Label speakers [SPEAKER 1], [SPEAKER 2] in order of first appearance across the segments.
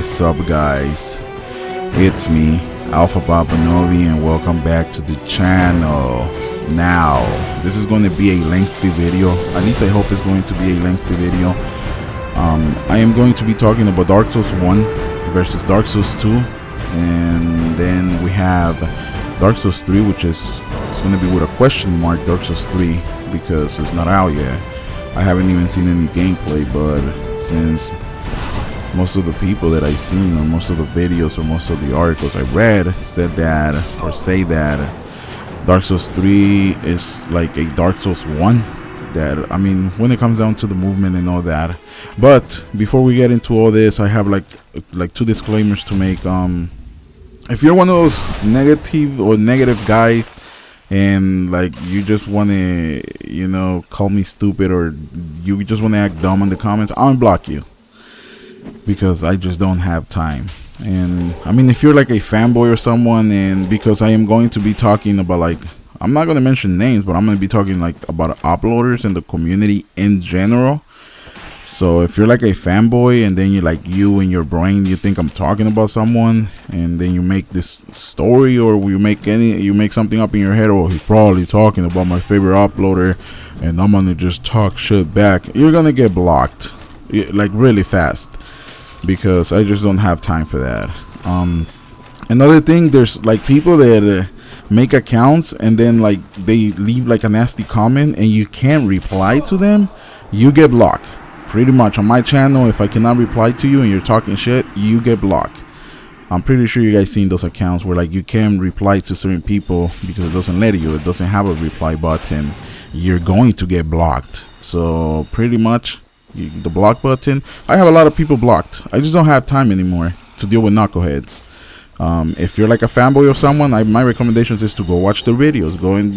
[SPEAKER 1] is up, guys? It's me, Alpha Papa Novi, and welcome back to the channel. Now, this is going to be a lengthy video. At least I hope it's going to be a lengthy video. I am going to be talking about Dark Souls 1 versus Dark Souls 2, and then we have Dark Souls 3, which is going to be with a question mark, Dark Souls 3, because it's not out yet. I haven't even seen any gameplay, but since most of the people that I've seen, or most of the videos, or most of the articles I read said that, or say that Dark Souls 3 is like a Dark Souls 1. That, I mean, when it comes down to the movement and all that. But before we get into all this, I have like two disclaimers to make. If you're one of those negative guys, and like you just want to, you know, call me stupid, or you just want to act dumb in the comments, I'll block you, because I just don't have time. And I mean, if you're like a fanboy or someone, and because I am going to be talking about, like, I'm not going to mention names, but I'm going to be talking like about uploaders and the community in general. So if you're like a fanboy, and then you in your brain, you think I'm talking about someone, and then you make this story, or you make something up in your head, or he's probably talking about my favorite uploader, and I'm gonna just talk shit back, you're gonna get blocked, like, really fast, because I just don't have time for that. Another thing, there's like people that make accounts, and then like they leave like a nasty comment, and you can't reply to them, you get blocked. Pretty much on my channel, if I cannot reply to you and you're talking shit, you get blocked. I'm pretty sure you guys seen those accounts where like you can reply to certain people because it doesn't let you, it doesn't have a reply button, you're going to get blocked. So pretty much the block button, I have a lot of people blocked. I just don't have time anymore to deal with knuckleheads. If you're like a fanboy or someone, my recommendations is to go watch the videos, go and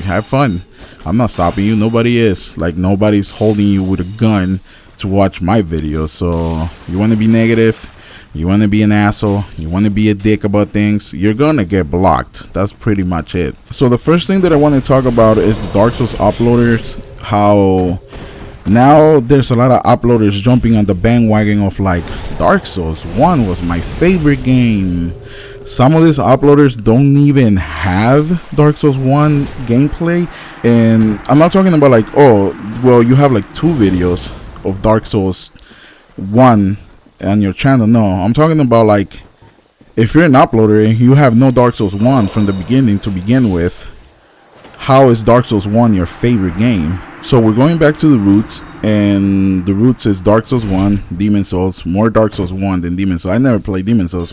[SPEAKER 1] have fun. I'm not stopping you, nobody is. Like, nobody's holding you with a gun to watch my videos. So you want to be negative, you want to be an asshole, you want to be a dick about things, you're gonna get blocked. That's pretty much it. So the first thing that I want to talk about is the Dark Souls uploaders. How now there's a lot of uploaders jumping on the bandwagon of like, Dark Souls 1 was my favorite game. Some of these uploaders don't even have Dark Souls 1 gameplay. And I'm not talking about like, oh, well, you have like 2 videos of Dark Souls 1 on your channel. No, I'm talking about like, if you're an uploader and you have no Dark Souls 1 from the beginning to begin with, how is Dark Souls 1 your favorite game? So we're going back to the roots, and the roots is Dark Souls 1, Demon Souls, more Dark Souls 1 than Demon Souls. I never played Demon Souls,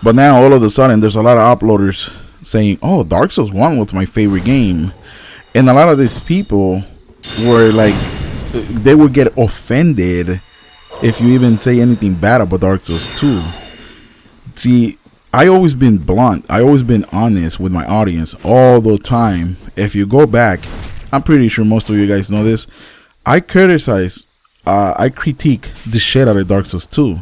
[SPEAKER 1] but now all of a sudden there's a lot of uploaders saying, oh, Dark Souls 1 was my favorite game. And a lot of these people were like, they would get offended if you even say anything bad about Dark Souls 2. See, I always been blunt, I always been honest with my audience all the time. If you go back, I'm pretty sure most of you guys know this, I critique the shit out of Dark Souls 2.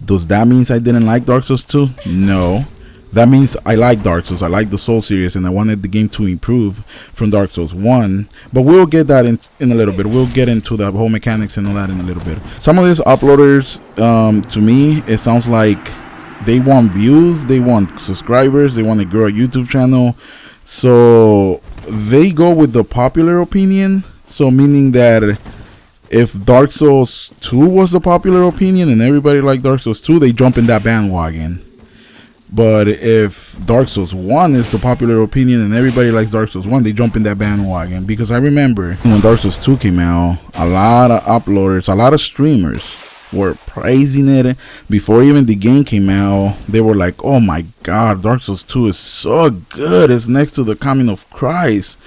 [SPEAKER 1] Does that mean I didn't like Dark Souls 2? No. That means I like Dark Souls, I like the Soul series, and I wanted the game to improve from Dark Souls 1. But we'll get that in a little bit. We'll get into the whole mechanics and all that in a little bit. Some of these uploaders, to me, it sounds like they want views, they want subscribers, they want to grow a YouTube channel. So they go with the popular opinion. So meaning that if Dark Souls 2 was the popular opinion and everybody liked Dark Souls 2, they jump in that bandwagon. But if Dark Souls 1 is the popular opinion and everybody likes Dark Souls 1, they jump in that bandwagon. Because I remember when Dark Souls 2 came out, a lot of uploaders, a lot of streamers were praising it. Before even the game came out, they were like, oh my god, Dark Souls 2 is so good, it's next to the coming of Christ.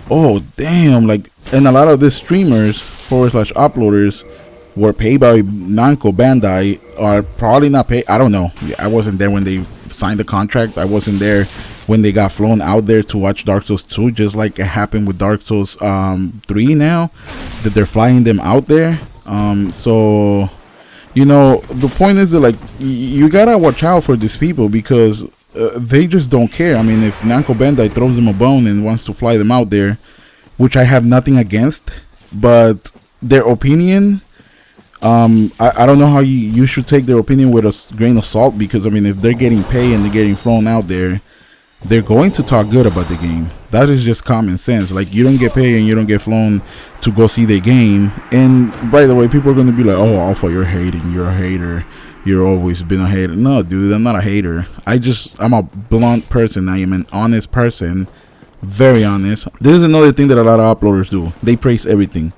[SPEAKER 1] Oh damn. Like, and a lot of the streamers / uploaders were paid by Namco Bandai, or probably not paid, I don't know. I wasn't there when they signed the contract, I wasn't there when they got flown out there to watch Dark Souls 2, just like it happened with Dark Souls 3 now, that they're flying them out there. So you know, the point is that, like, you gotta watch out for these people, because they just don't care. I mean, if Namco Bandai throws them a bone and wants to fly them out there, which I have nothing against, but their opinion I don't know how you should take their opinion with a grain of salt, because I mean, if they're getting paid and they're getting flown out there, they're going to talk good about the game. That is just common sense. Like, you don't get paid and you don't get flown to go see the game. And by the way, people are going to be like, oh, Alpha, you're hating, you're a hater, you're always been a hater. No, dude, I'm not a hater. I'm a blunt person. I am an honest person, very honest. This is another thing that a lot of uploaders do. They praise everything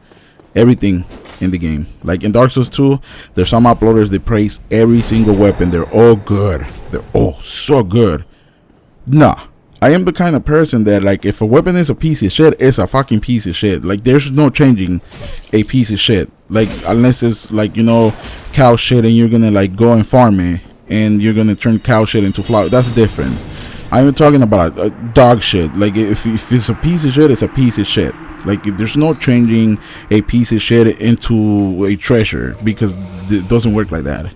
[SPEAKER 1] in the game. Like in Dark Souls 2, there's some uploaders that praise every single weapon. They're all good, they're all so good. Nah, I am the kind of person that, like, if a weapon is a piece of shit, it's a fucking piece of shit. Like, there's no changing a piece of shit. Like, unless it's like, you know, cow shit and you're gonna like go and farm it and you're gonna turn cow shit into flour. That's different. I'm talking about dog shit. Like, if it's a piece of shit, it's a piece of shit. Like, there's no changing a piece of shit into a treasure, because it doesn't work like that.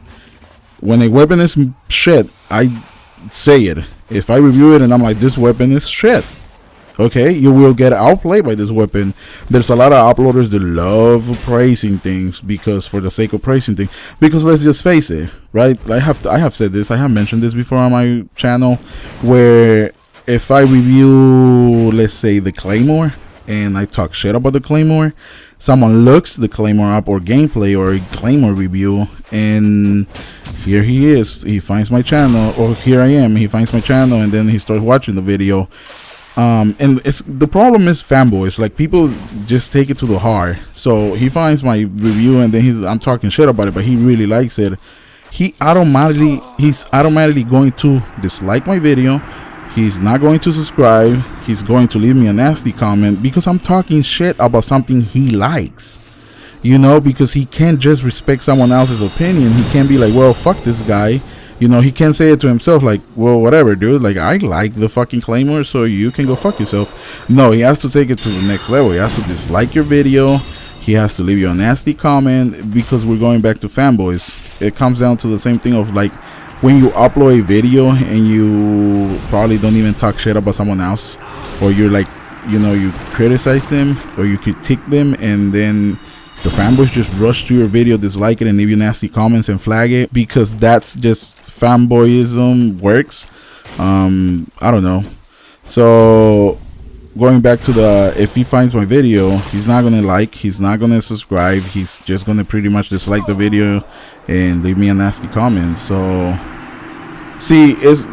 [SPEAKER 1] When a weapon is shit, I say it. If I review it and I'm like, this weapon is shit, okay, you will get outplayed by this weapon. There's a lot of uploaders that love praising things because for the sake of praising things. Because let's just face it, right? I have said this, I have mentioned this before on my channel, where if I review, let's say, the Claymore, and I talk shit about the Claymore, someone looks the Claymore up, or gameplay, or a Claymore review, and here he is, he finds my channel, or here I am, he finds my channel, and then he starts watching the video. And the problem is fanboys. Like, people just take it to the heart. So he finds my review, and then I'm talking shit about it, but he really likes it. He's automatically going to dislike my video. He's not going to subscribe. He's going to leave me a nasty comment because I'm talking shit about something he likes. You know, because he can't just respect someone else's opinion. He can't be like, well, fuck this guy. You know, he can't say it to himself like, well, whatever, dude. Like, I like the fucking Claymore, so you can go fuck yourself. No, he has to take it to the next level. He has to dislike your video. He has to leave you a nasty comment, because we're going back to fanboys. It comes down to the same thing of, like, when you upload a video and you probably don't even talk shit about someone else, or you're like, you know, you criticize them or you critique them, and then the fanboys just rush to your video, dislike it, and leave you nasty comments and flag it, because that's just fanboyism works. I don't know. So going back to if he finds my video, he's not gonna like, he's not gonna subscribe, he's just gonna pretty much dislike the video and leave me a nasty comment. So see, it's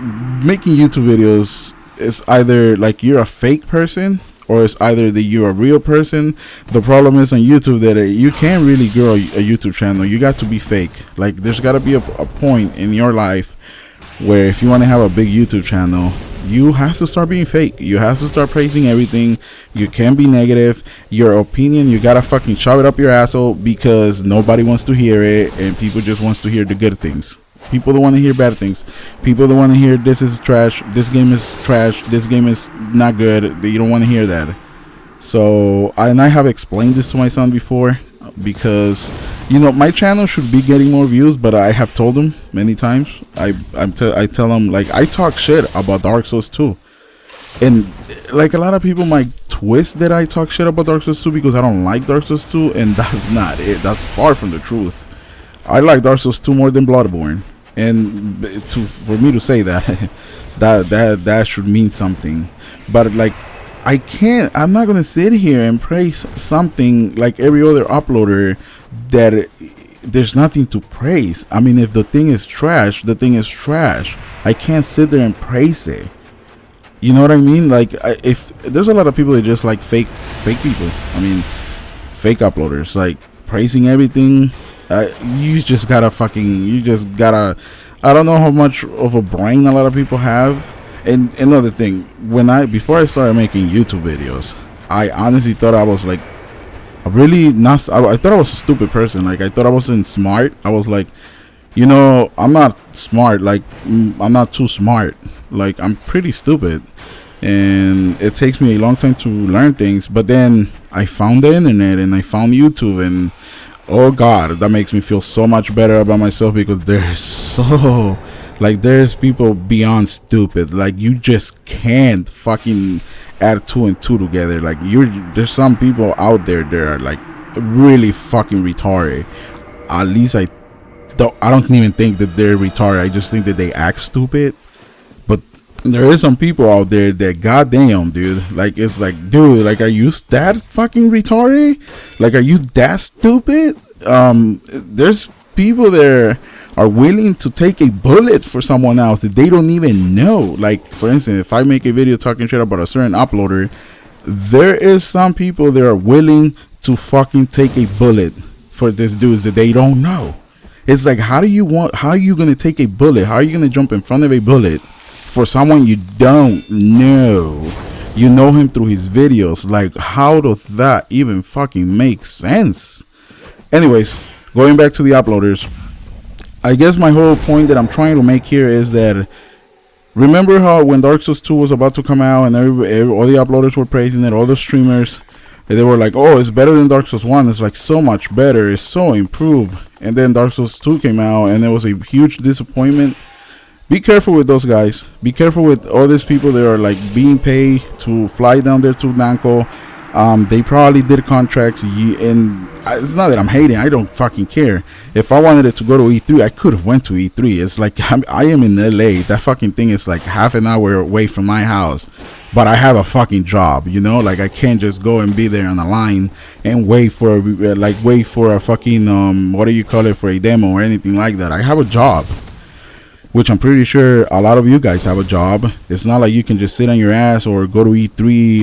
[SPEAKER 1] making YouTube videos is either like you're a fake person, or it's either that you're a real person. The problem is on YouTube that you can't really grow a YouTube channel. You got to be fake. Like, there's got to be a point in your life where if you want to have a big YouTube channel, you have to start being fake. You have to start praising everything. You can't be negative. Your opinion, you gotta fucking shove it up your asshole, because nobody wants to hear it, and people just wants to hear the good things. People don't want to hear bad things. People don't want to hear this is trash, this game is trash, this game is not good. You don't want to hear that. So I have explained this to my son before, because, you know, my channel should be getting more views, but I have told him many times. I tell him, like, I talk shit about Dark Souls 2, and like a lot of people might twist that I talk shit about Dark Souls 2 because I don't like Dark Souls 2, and that's not it. That's far from the truth. I like Dark Souls 2 more than Bloodborne, and for me to say that that should mean something. But like, I'm not gonna sit here and praise something like every other uploader that there's nothing to praise. I mean, if the thing is trash, the thing is trash. I can't sit there and praise it. You know what I mean? Like, if there's a lot of people that just like fake people. I mean, fake uploaders, like praising everything. You just gotta I don't know how much of a brain a lot of people have. And another thing, before I started making YouTube videos, I honestly thought I was like I thought I was a stupid person. Like, I thought I wasn't smart. I was like, you know, I'm not smart. Like, I'm not too smart. Like, I'm pretty stupid, and it takes me a long time to learn things. But then I found the internet and I found YouTube, and oh god, that makes me feel so much better about myself, because there's people beyond stupid. Like, you just can't fucking add 2 and 2 together. Like, there's some people out there that are like really fucking retarded. at least I don't even think that they're retarded. I just think that they act stupid. But there is some people out there that, goddamn, dude, like, it's like, dude, like, are you that fucking retarded? Like, are you that stupid? There's people there are willing to take a bullet for someone else that they don't even know. Like, for instance, if I make a video talking shit about a certain uploader, there is some people that are willing to fucking take a bullet for this dudes that they don't know. It's like, how are you gonna take a bullet? How are you gonna jump in front of a bullet for someone you don't know? You know him through his videos. Like, how does that even fucking make sense? Anyways, going back to the uploaders, I guess my whole point that I'm trying to make here is that, remember how when Dark Souls 2 was about to come out and all the uploaders were praising it, all the streamers, they were like, oh, it's better than Dark Souls 1. It's like so much better. It's so improved. And then Dark Souls 2 came out and it was a huge disappointment. Be careful with those guys. Be careful with all these people that are like being paid to fly down there to Nanko. They probably did contracts, and it's not that I'm hating. I don't fucking care. If I wanted it to go to E3, I could have went to E3. It's like I am in LA. That fucking thing is like half an hour away from my house, but I have a fucking job, you know. Like, I can't just go and be there on the line and wait for a fucking what do you call it, for a demo or anything like that. I have a job, which I'm pretty sure a lot of you guys have a job. It's not like you can just sit on your ass or go to E3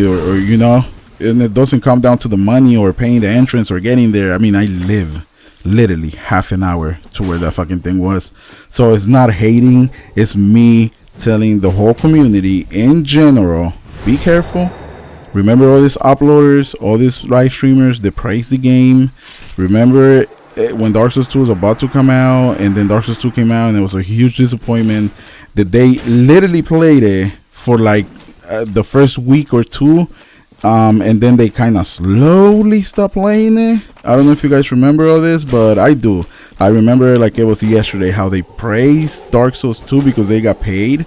[SPEAKER 1] or you know. And it doesn't come down to the money or paying the entrance or getting there. I mean, I live literally half an hour to where that fucking thing was. So it's not hating. It's me telling the whole community in general, be careful. Remember all these uploaders, all these live streamers that praise the game. Remember when Dark Souls 2 was about to come out, and then Dark Souls 2 came out and it was a huge disappointment that they literally played it for like the first week or two. And then they kind of slowly stopped playing it. I don't know if you guys remember all this, but I do. I remember like it was yesterday how they praised Dark Souls 2 because they got paid.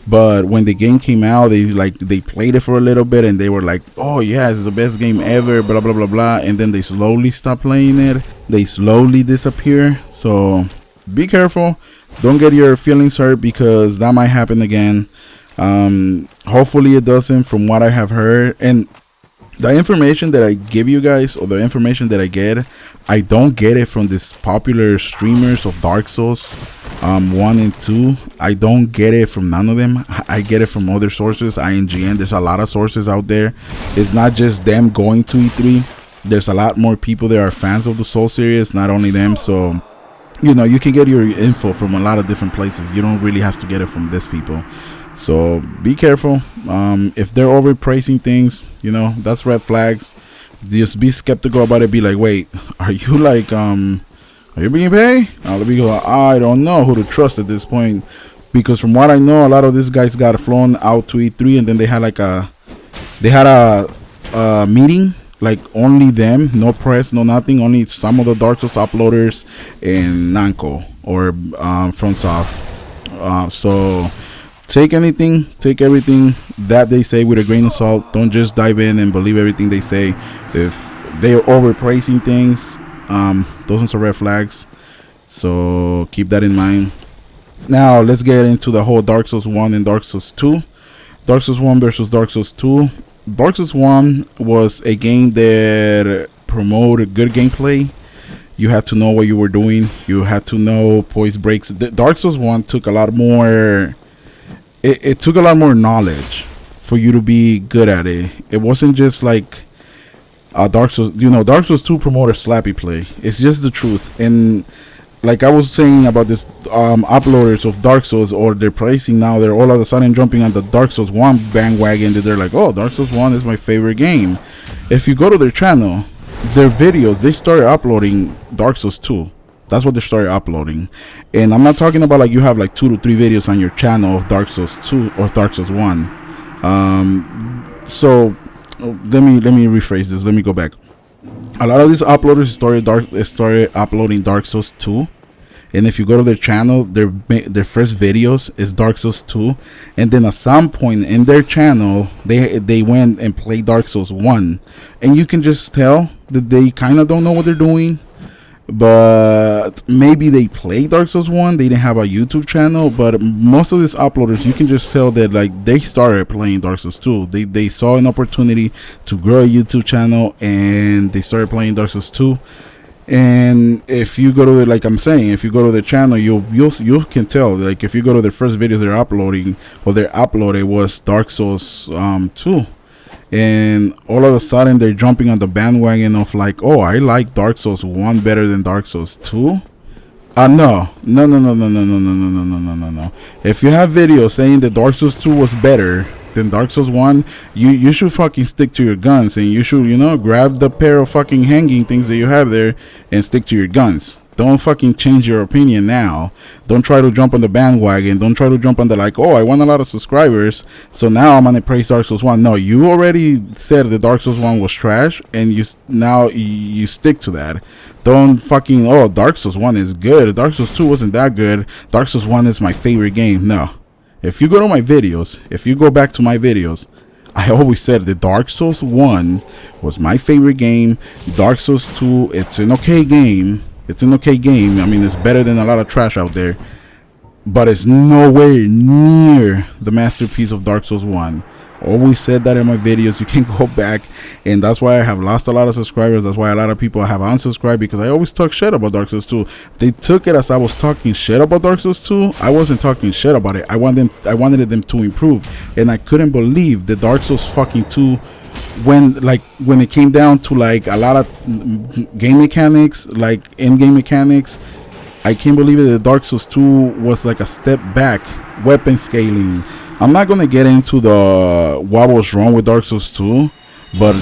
[SPEAKER 1] But when the game came out, they played it for a little bit and they were like, oh yeah, it's the best game ever, blah blah blah blah. And then they slowly stop playing it. They slowly disappear. So be careful. Don't get your feelings hurt because that might happen again. Hopefully it doesn't, from what I have heard. And the information that I give you guys, or the information that I get, I don't get it from these popular streamers of Dark Souls 1 and 2. I don't get it from none of them. I get it from other sources, INGN. There's a lot of sources out there. It's not just them going to E3. There's a lot more people that are fans of the Soul series, not only them. So, you know, you can get your info from a lot of different places. You don't really have to get it from these people. So be careful. If they're overpraising things, you know, that's red flags. Just be skeptical about it. Be like, wait, are you like, are you being paid? Let me go. I don't know who to trust at this point, because from what I know, a lot of these guys got flown out to E3, and then they had like a meeting, like only them, no press, no nothing, only some of the Dark Souls uploaders in Nanko or FromSoft. So take everything that they say with a grain of salt. Don't just dive in and believe everything they say. If they're overpraising things, those are red flags. So keep that in mind. Now let's get into the whole Dark Souls 1 and Dark Souls 2. Dark Souls 1 versus Dark Souls 2. Dark Souls 1 was a game that promoted good gameplay. You had to know what you were doing. You had to know poise breaks. Dark Souls 1 took a lot more. It took a lot more knowledge for you to be good at it. It wasn't just like Dark Souls. You know, Dark Souls 2 promoted slappy play. It's just the truth. And like I was saying about this uploaders of Dark Souls, or they're pricing now, they're all of a sudden jumping on the Dark Souls 1 bandwagon. That they're like, oh, Dark Souls 1 is my favorite game. If you go to their channel, their videos, they started uploading Dark Souls 2. That's what they started uploading. And I'm not talking about like you have like 2 to 3 videos on your channel of Dark Souls 2 or Dark Souls 1. So let me rephrase this. Let me go back. A lot of these uploaders started uploading Dark Souls 2. And if you go to their channel, their first videos is Dark Souls 2. And then at some point in their channel, they went and played Dark Souls 1. And you can just tell that they kind of don't know what they're doing. but maybe they play Dark Souls 1. They didn't have a YouTube channel, but most of these uploaders, you can just tell that like they started playing Dark Souls 2. They saw an opportunity to grow a YouTube channel, and they started playing Dark Souls 2. And if you go to the, like I'm saying, if you go to the channel, you can tell, like if you go to the first video they're uploading, or they uploaded, was Dark Souls 2. And all of a sudden they're jumping on the bandwagon of like, oh, I like Dark Souls 1 better than Dark Souls 2. No. If you have videos saying that Dark Souls 2 was better than Dark Souls 1, you should fucking stick to your guns, and you should, you know, grab the pair of fucking hanging things that you have there and stick to your guns. Don't fucking change your opinion now. Don't try to jump on the bandwagon. Don't try to jump on the like, oh, I want a lot of subscribers, so now I'm gonna praise Dark Souls 1. No, you already said that Dark Souls 1 was trash, and you stick to that. Don't fucking, oh, Dark Souls 1 is good, Dark Souls 2 wasn't that good, Dark Souls 1 is my favorite game. No. If you go to my videos, if you go back to my videos, I always said that Dark Souls 1 was my favorite game. Dark Souls 2, it's an okay game. It's an okay game. I mean, it's better than a lot of trash out there, but it's nowhere near the masterpiece of Dark Souls 1. Always said that in my videos. You can go back, and that's why I have lost a lot of subscribers. That's why a lot of people have unsubscribed, because I always talk shit about Dark Souls 2. They took it as I was talking shit about Dark Souls 2. I wasn't talking shit about it. I wanted them to improve, and I couldn't believe that Dark Souls fucking 2, when it came down to like a lot of game mechanics, like in-game mechanics, I can't believe it that Dark Souls 2 was like a step back. Weapon scaling, I'm not gonna get into what was wrong with Dark Souls 2, but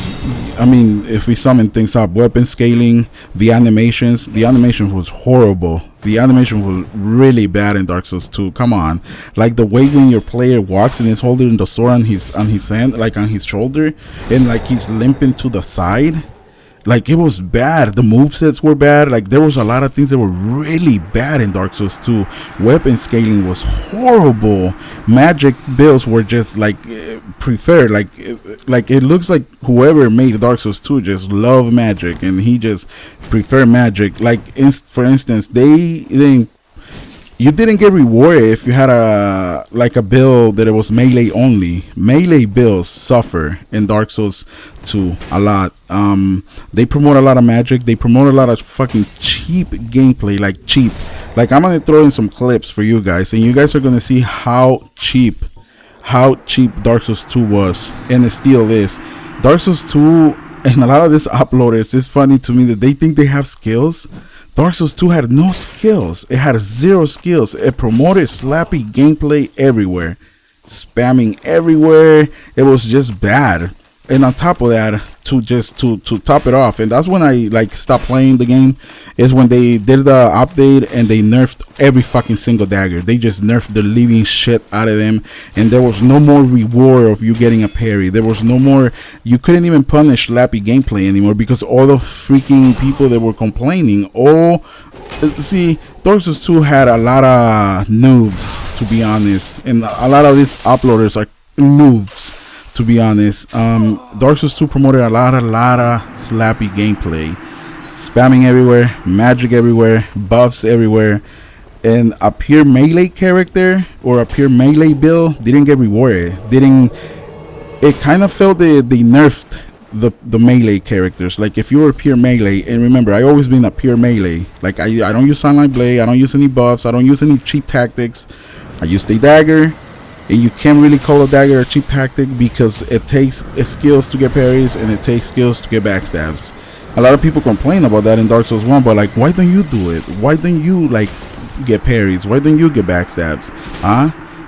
[SPEAKER 1] I mean, if we summon things up, weapon scaling, the animation was horrible. The animation was really bad in Dark Souls 2. Come on, like the way when your player walks and is holding the sword on his hand, like on his shoulder, and like he's limping to the side. Like, it was bad. The movesets were bad. Like, there was a lot of things that were really bad in Dark Souls 2. Weapon scaling was horrible. Magic builds were just like preferred. Like it looks like whoever made Dark Souls 2 just loved magic, and he just preferred magic. Like, for instance, you didn't get rewarded if you had a build that it was melee only. Melee builds suffer in Dark Souls 2 a lot. They promote a lot of magic. They promote a lot of fucking cheap gameplay, like cheap. Like, I'm gonna throw in some clips for you guys, and you guys are gonna see how cheap Dark Souls 2 was, and it still is. Dark Souls 2, and a lot of these uploaders, it's funny to me that they think they have skills. Dark Souls 2 had no skills. It had 0 skills. It promoted slappy gameplay everywhere, spamming everywhere. It was just bad. And on top of that, to top it off, and that's when I stopped playing the game, is when they did the update and they nerfed every fucking single dagger. They just nerfed the living shit out of them, and there was no more reward of you getting a parry. There was no more, you couldn't even punish slappy gameplay anymore, because all the freaking people that were complaining, see, Dark Souls 2 had a lot of noobs, to be honest, and a lot of these uploaders are noobs, to be honest. Dark Souls 2 promoted a lot of slappy gameplay, spamming everywhere, magic everywhere, buffs everywhere, and a pure melee character or a pure melee build didn't get rewarded. It kind of felt that they nerfed the melee characters. Like, if you were pure melee, and remember, I always been a pure melee. Like, I don't use Sunlight Blade, I don't use any buffs, I don't use any cheap tactics. I use the dagger. And you can't really call a dagger a cheap tactic, because it takes skills to get parries and it takes skills to get backstabs. A lot of people complain about that in Dark Souls 1, but like, why don't you do it? Why don't you get parries? Why don't you get backstabs?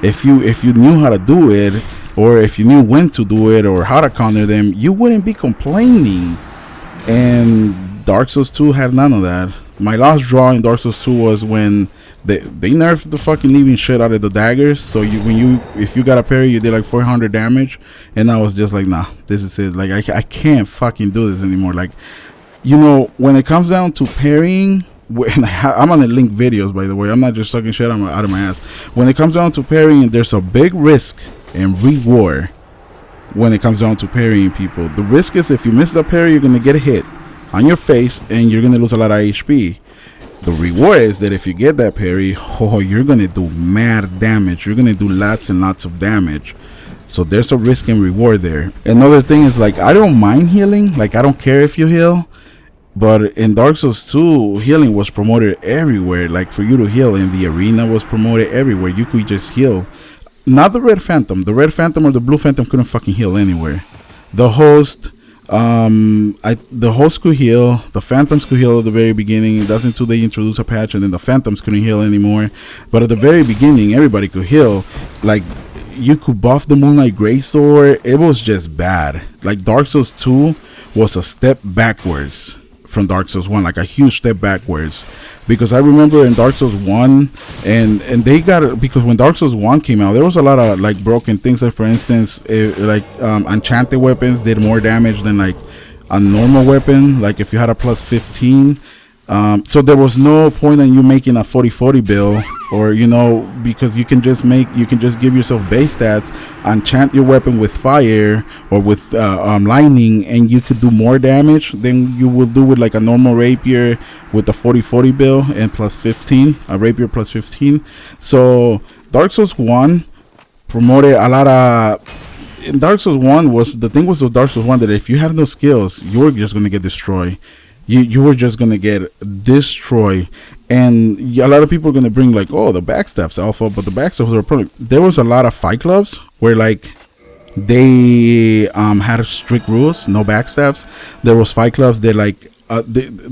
[SPEAKER 1] If you knew how to do it, or if you knew when to do it or how to counter them, you wouldn't be complaining. And Dark Souls 2 had none of that. My last draw in Dark Souls 2 was when they nerfed the fucking living shit out of the daggers. So if you got a parry, you did like 400 damage, and I was just like, nah, this is it. Like, I can't fucking do this anymore. Like, you know, when it comes down to parrying, I'm on the link videos, by the way. I'm not just talking shit out of my ass. When it comes down to parrying, there's a big risk and reward. When it comes down to parrying people, the risk is if you miss the parry, you're gonna get a hit on your face and you're gonna lose a lot of HP. The reward is that if you get that parry, oh, you're gonna do mad damage. You're gonna do lots and lots of damage. So there's a risk and reward there. Another thing is, like, I don't mind healing. Like, I don't care if you heal. But in Dark Souls 2, healing was promoted everywhere. Like, for you to heal in the arena was promoted everywhere. You could just heal. Not the Red Phantom. The Red Phantom or the Blue Phantom couldn't fucking heal anywhere. The host, the host could heal. The Phantoms could heal at the very beginning. That's until they introduce a patch, and then the Phantoms couldn't heal anymore. But at the very beginning, everybody could heal. Like, you could buff the Moonlight Greatsword. It was just bad. Like, Dark Souls 2 was a step backwards from Dark Souls 1, like a huge step backwards, because I remember in Dark Souls 1 and they got it, because when Dark Souls 1 came out, there was a lot of like broken things. Like, for instance, enchanted weapons did more damage than like a normal weapon, like if you had a plus 15. So there was no point in you making a 40-40 build, or, you know, because you can just give yourself base stats, enchant your weapon with fire or with lightning, and you could do more damage than you will do with like a normal rapier with a 40-40 build and plus 15, a rapier plus 15. So Dark Souls 1 promoted a lot of. In Dark Souls 1 was the thing was with Dark Souls 1 that if you had no skills, you were just gonna get destroyed. You were just gonna get destroyed, and a lot of people are gonna bring like, oh, the backstabs alpha, but the backstabs are a problem. There was a lot of fight clubs where like they had strict rules, no backstabs. There was fight clubs that like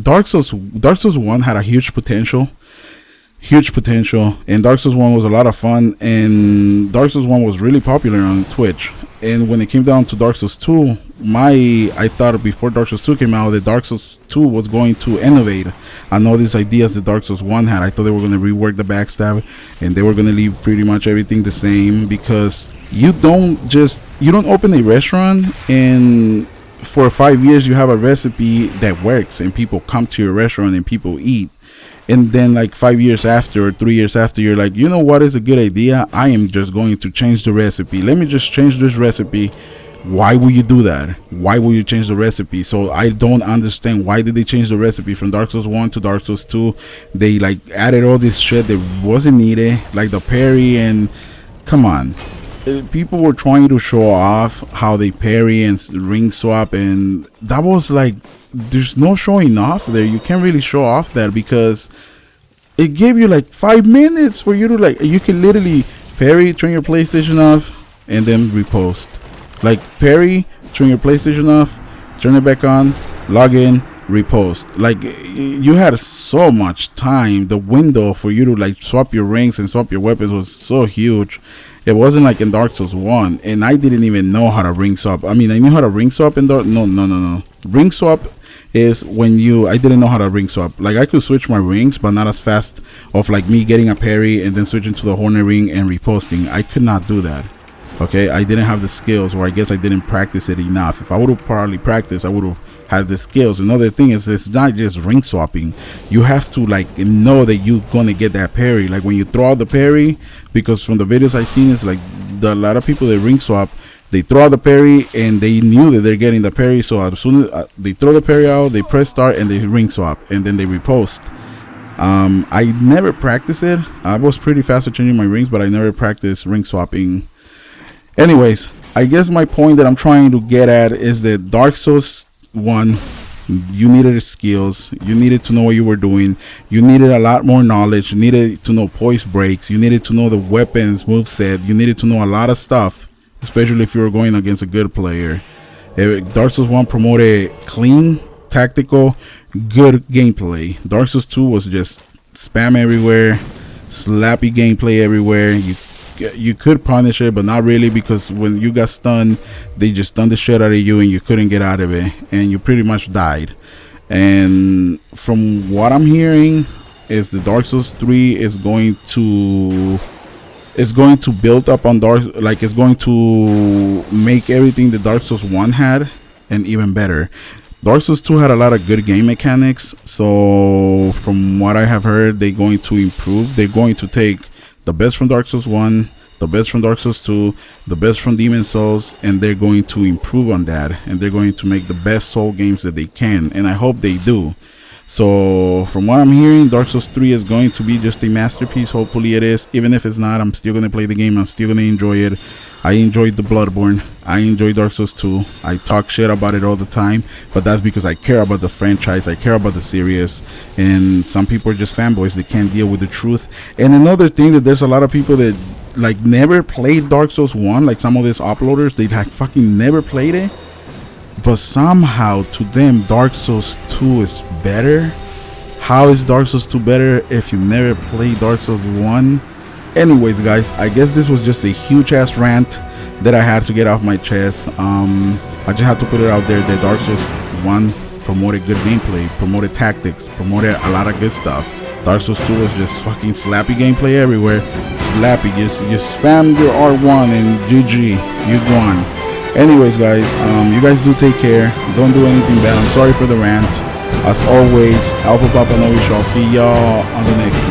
[SPEAKER 1] Dark Souls 1 had a huge potential, and Dark Souls 1 was a lot of fun, and Dark Souls 1 was really popular on Twitch. And when it came down to Dark Souls 2, I thought before Dark Souls 2 came out that Dark Souls 2 was going to innovate on all these ideas that Dark Souls 1 had. I thought they were going to rework the backstab, and they were going to leave pretty much everything the same, because you don't open a restaurant and for 5 years you have a recipe that works and people come to your restaurant and people eat. And then like 5 years after or 3 years after, you're like, you know what is a good idea? I am just going to change the recipe. Let me just change this recipe. Why would you do that? Why would you change the recipe? So I don't understand, why did they change the recipe from Dark Souls 1 to Dark Souls 2? They like added all this shit that wasn't needed, like the parry, and come on. People were trying to show off how they parry and ring swap, and that was like, there's no showing off there. You can't really show off that, because it gave you like 5 minutes for you to like, you can literally parry, turn your PlayStation off, and then repost. Like parry, turn your PlayStation off, turn it back on, log in, repost. Like, you had so much time. The window for you to like swap your rings and swap your weapons was so huge. It wasn't like in Dark Souls 1, and I didn't even know how to ring swap. I mean, I knew how to ring swap in Dark. No. Ring swap is when I didn't know how to ring swap. Like, I could switch my rings, but not as fast of like me getting a parry and then switching to the Hornet ring and reposting. I could not do that. Okay, I didn't have the skills, or I guess I didn't practice it enough. If I would have probably practiced, I would have had the skills. Another thing is, it's not just ring swapping. You have to like know that you're gonna get that parry. Like when you throw out the parry, because from the videos I've seen, it's like a lot of people that ring swap, they throw out the parry and they knew that they're getting the parry. So as soon as they throw the parry out, they press start and they ring swap, and then they repost. I never practiced it. I was pretty fast at changing my rings, but I never practiced ring swapping. Anyways, I guess my point that I'm trying to get at is that Dark Souls 1, you needed skills, you needed to know what you were doing, you needed a lot more knowledge, you needed to know poise breaks, you needed to know the weapons moveset, you needed to know a lot of stuff, especially if you were going against a good player. Dark Souls 1 promoted clean, tactical, good gameplay. Dark Souls 2 was just spam everywhere, slappy gameplay everywhere. You could punish it, but not really, because when you got stunned, they just stunned the shit out of you and you couldn't get out of it, and you pretty much died. And from what I'm hearing is the Dark Souls 3 is going to build up on it's going to make everything the Dark Souls 1 had and even better. Dark Souls 2 had a lot of good game mechanics, so from what I have heard, they're going to improve. They're going to take the best from Dark Souls 1, the best from Dark Souls 2, the best from Demon Souls, and they're going to improve on that, and they're going to make the best Soul games that they can, and I hope they do. So from what I'm hearing, Dark Souls 3 is going to be just a masterpiece. Hopefully it is. Even if it's not, I'm still going to play the game. I'm still going to enjoy it. I enjoyed the Bloodborne. I enjoy Dark Souls 2. I talk shit about it all the time, but that's because I care about the franchise. I care about the series, and some people are just fanboys. They can't deal with the truth. And another thing, that there's a lot of people that like never played Dark Souls 1, like some of these uploaders, they like fucking never played it, but somehow to them Dark Souls 2 is better. How is Dark Souls 2 better if you never played Dark Souls 1? Anyways, guys, I guess this was just a huge ass rant that I had to get off my chest. I just had to put it out there that Dark Souls 1 promoted good gameplay, promoted tactics, promoted a lot of good stuff. Dark Souls 2 was just fucking slappy gameplay everywhere. Slappy, just spam your R1 and GG, you won. Anyways, guys, you guys do take care. Don't do anything bad. I'm sorry for the rant. As always, Alpha Papa Novi. I'll see y'all on the next